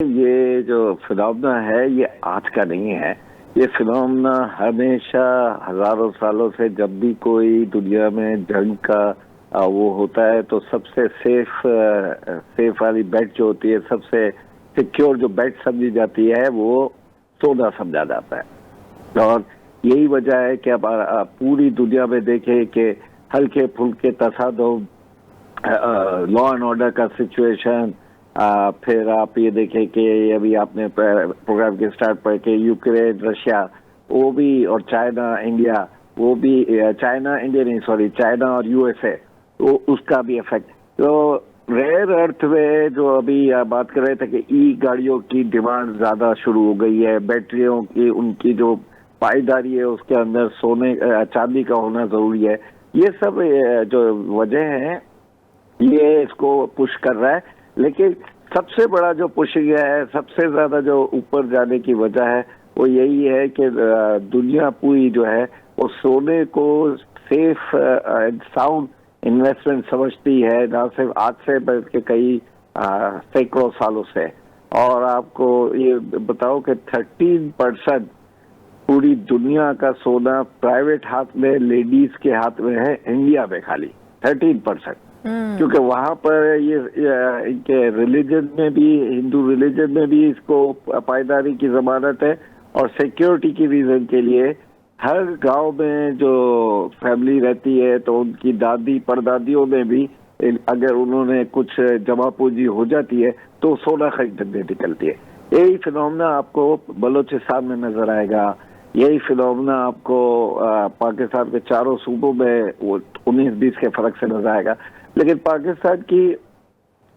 ये जो फिनोमेना है ये आज का नहीं है। ये फिनोमेना हमेशा हजारों सालों से जब भी कोई दुनिया में जंग का वो होता है तो सबसे सेफ वाली बेट जो होती है, सबसे सिक्योर जो बेट समझी जाती है वो सोना समझा जाता है। और यही वजह है कि अब पूरी दुनिया में देखें कि हल्के फुल्के तसादुम, लॉ एंड ऑर्डर का सिचुएशन, फिर आप ये देखें कि अभी आपने प्रोग्राम के स्टार्ट पर कि यूक्रेन रशिया वो भी, और चाइना इंडिया वो भी, चाइना इंडिया नहीं सॉरी चाइना और यूएसए तो उसका भी इफेक्ट। तो रेयर अर्थ में जो अभी बात कर रहे थे कि ई गाड़ियों की डिमांड ज्यादा शुरू हो गई है, बैटरियों की उनकी जो पाईदारी है उसके अंदर सोने चांदी का होना जरूरी है। ये सब जो वजह है ये इसको पुश कर रहा है। लेकिन सबसे बड़ा जो पुशिंग है, सबसे ज्यादा जो ऊपर जाने की वजह है वो यही है कि दुनिया पूरी जो है वो सोने को सेफ एंड साउंड इन्वेस्टमेंट समझती है, ना सिर्फ आज से बल्कि कई सैकड़ों सालों से। और आपको ये बताओ कि 13% पूरी दुनिया का सोना प्राइवेट हाथ में, लेडीज के हाथ में है इंडिया में, खाली 13%। क्योंकि वहां पर ये इनके रिलीजन में भी, हिंदू रिलीजन में भी इसको पायदारी की जमानत है। और सिक्योरिटी की रीजन के लिए हर गांव में जो फैमिली रहती है तो उनकी दादी परदादियों में भी अगर उन्होंने कुछ जमा पूंजी हो जाती है तो सोना खरीदने निकलती है। यही फिनोमेना आपको बलोचिस्तान में नजर आएगा, यही फिनोमेना आपको पाकिस्तान के चारों सूबों में वो 19-20 के फर्क से नजर आएगा। लेकिन पाकिस्तान की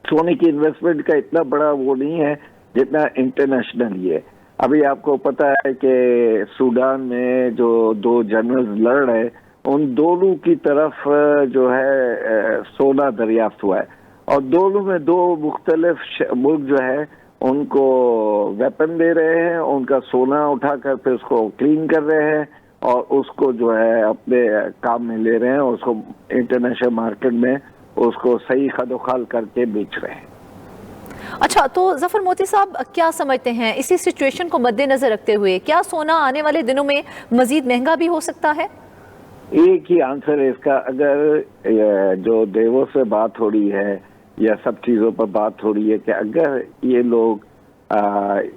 सोने की इन्वेस्टमेंट का इतना बड़ा वो नहीं है जितना इंटरनेशनल ही है। अभी आपको पता है कि सूडान में जो दो जनरल्स लड़ रहे उन दोनों की तरफ जो है सोना दरियाफ्त हुआ है, और दोनों में दो मुख्तलिफ मुल्क जो है उनको वेपन दे रहे हैं, उनका सोना उठाकर फिर उसको क्लीन कर रहे हैं और उसको जो है अपने काम में ले रहे हैं, उसको इंटरनेशनल मार्केट में उसको सही खदोखाल करके बेच रहे हैं। अच्छा, तो जफर मोती साहब क्या समझते हैं इसी सिचुएशन को मद्देनजर रखते हुए क्या सोना आने वाले दिनों में मजीद महंगा भी हो सकता है? एक ही आंसर है इसका। अगर जो देवों से बात हो रही है या सब चीजों पर बात हो रही है कि अगर ये लोग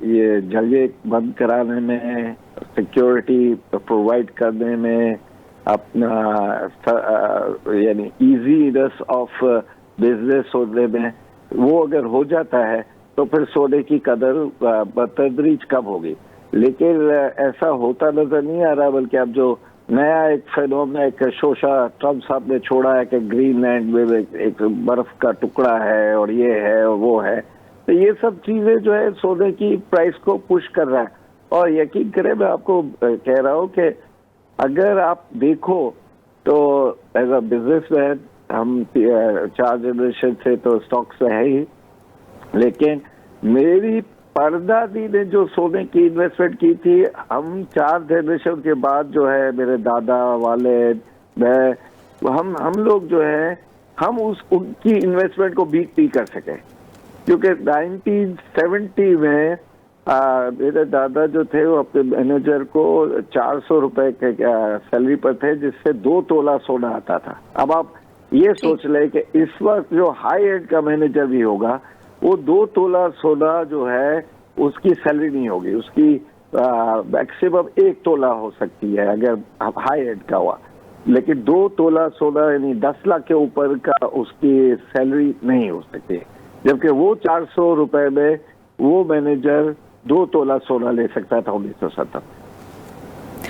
ये जगह बंद कराने में, सिक्योरिटी प्रोवाइड करने में, अपना यानी इजीनेस ऑफ बिजनेस होने में वो अगर हो जाता है तो फिर सोने की कदर बतदरीज कम होगी। लेकिन ऐसा होता नजर नहीं आ रहा, बल्कि अब जो नया एक फिनोमेना, एक शोशा ट्रम्प साहब ने छोड़ा है कि ग्रीनलैंड में एक बर्फ का टुकड़ा है और ये है और वो है, तो ये सब चीजें जो है सोने की प्राइस को पुश कर रहा है। और यकीन करें, मैं आपको कह रहा हूँ कि अगर आप देखो तो एज अ बिजनेसमैन हम 4 जनरेशन से तो स्टॉक्स है ही, लेकिन मेरी परदादी ने जो सोने की इन्वेस्टमेंट की थी, हम 4 जनरेशन के बाद जो है मेरे दादा वाले, मैं, हम लोग जो है हम उनकी इन्वेस्टमेंट को बीट नहीं कर सके। क्योंकि 1970 में मेरे दादा जो थे वो अपने मैनेजर को 400 रुपए के सैलरी पर थे, जिससे 2 तोला सोना आता था। अब आप ये सोच ले कि इस वक्त जो हाई एंड का मैनेजर भी होगा वो 2 तोला सोना जो है उसकी सैलरी नहीं होगी, उसकी मैक्सिमम 1 तोला हो सकती है अगर हाई एंड का हुआ, लेकिन 2 तोला सोना यानी 10 लाख के ऊपर का उसकी सैलरी नहीं हो सकती। जबकि वो 400 रुपए में वो मैनेजर 2 तोला सोना ले सकता था 1970।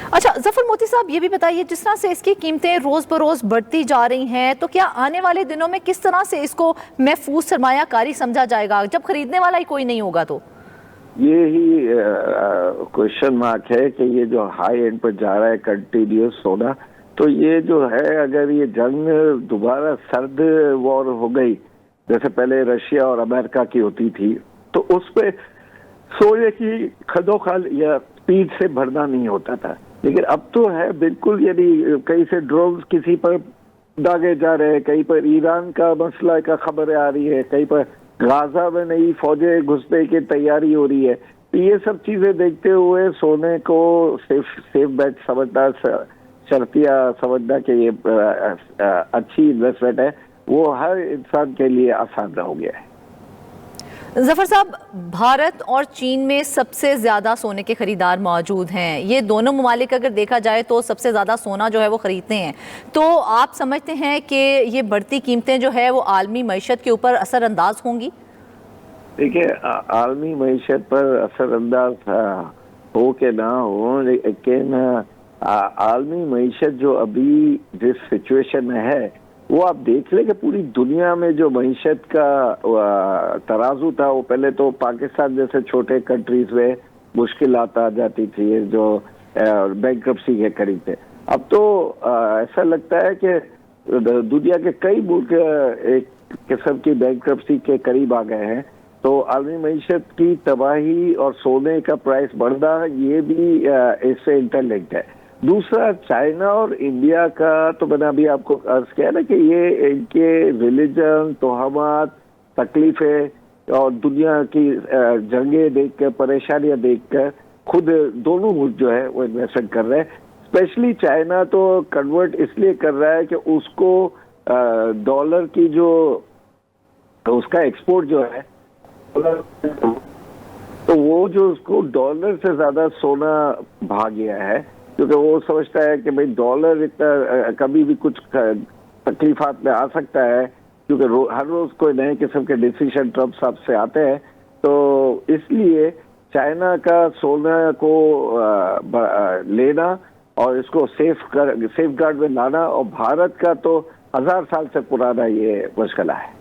अच्छा जफर मोती साहब, ये भी बताइए, जिस तरह से इसकी कीमतें रोज बरोज बढ़ती जा रही हैं, तो क्या आने वाले दिनों में किस तरह से इसको महफूज सरमायाकारी समझा जाएगा जब खरीदने वाला ही कोई नहीं होगा? तो ये ही क्वेश्चन मार्क है कि ये जो हाई एंड पर जा रहा है कंटिन्यूस सोना, तो ये जो है अगर ये जंग दोबारा सर्द वॉर हो गई जैसे पहले रशिया और अमेरिका की होती थी, तो उस पे सोने की खदोखाल या स्पीड से भरना नहीं होता था। लेकिन अब तो है बिल्कुल, यानी कहीं से ड्रोन किसी पर दागे जा रहे हैं, कहीं पर ईरान का मसला का खबर आ रही है, कहीं पर गाजा में नई फौजें घुसने की तैयारी हो रही है। तो ये सब चीजें देखते हुए सोने को सेफ बेट समझना, शर्तिया समझना कि ये अच्छी इन्वेस्टमेंट है, वो हर इंसान के लिए आसान हो गया है। जफर साहब, भारत और चीन में सबसे ज्यादा सोने के खरीदार मौजूद हैं। ये दोनों ममालिक अगर देखा जाए तो सबसे ज्यादा सोना जो है वो खरीदते हैं। तो आप समझते हैं कि ये बढ़ती कीमतें जो है वो आलमी मईशत के ऊपर असरअंदाज होंगी? देखिए, आलमी मईशत पर असरअंदाज हो के ना हो, लेकिन आलमी मईशत जो अभी जिस सिचुएशन में है, वो आप देख ले कि पूरी दुनिया में जो मईशत का तराजू था, वो पहले तो पाकिस्तान जैसे छोटे कंट्रीज में मुश्किल आ जाती थी, जो बैंक्रप्सी के करीब थे। अब तो ऐसा लगता है कि दुनिया के कई मुल्क एक किस्म की बैंक्रप्सी के करीब आ गए हैं। तो आलमी मईशत की तबाही और सोने का प्राइस बढ़ना, ये भी इससे इंटरलिंक्ड है। दूसरा, चाइना और इंडिया का तो मैंने अभी आपको अर्ज किया ना कि ये इनके रिलीजन, तोहमात, तकलीफें और दुनिया की जंगें देखकर, परेशानियां देखकर खुद दोनों मुल्क जो है वो इन्वेस्टमेंट कर रहे हैं। स्पेशली चाइना तो कन्वर्ट इसलिए कर रहा है कि उसको डॉलर की जो उसका एक्सपोर्ट जो है, तो वो जो उसको डॉलर से ज्यादा सोना भाग गया है, क्योंकि वो समझता है कि भाई डॉलर इतना कभी भी कुछ तकलीफात में आ सकता है, क्योंकि हर रोज कोई नए किस्म के डिसीजन ट्रम्प साहब से आते हैं। तो इसलिए चाइना का सोना को लेना और इसको सेफ गार्ड में लाना, और भारत का तो 1000 साल से पुराना ये मशगला है।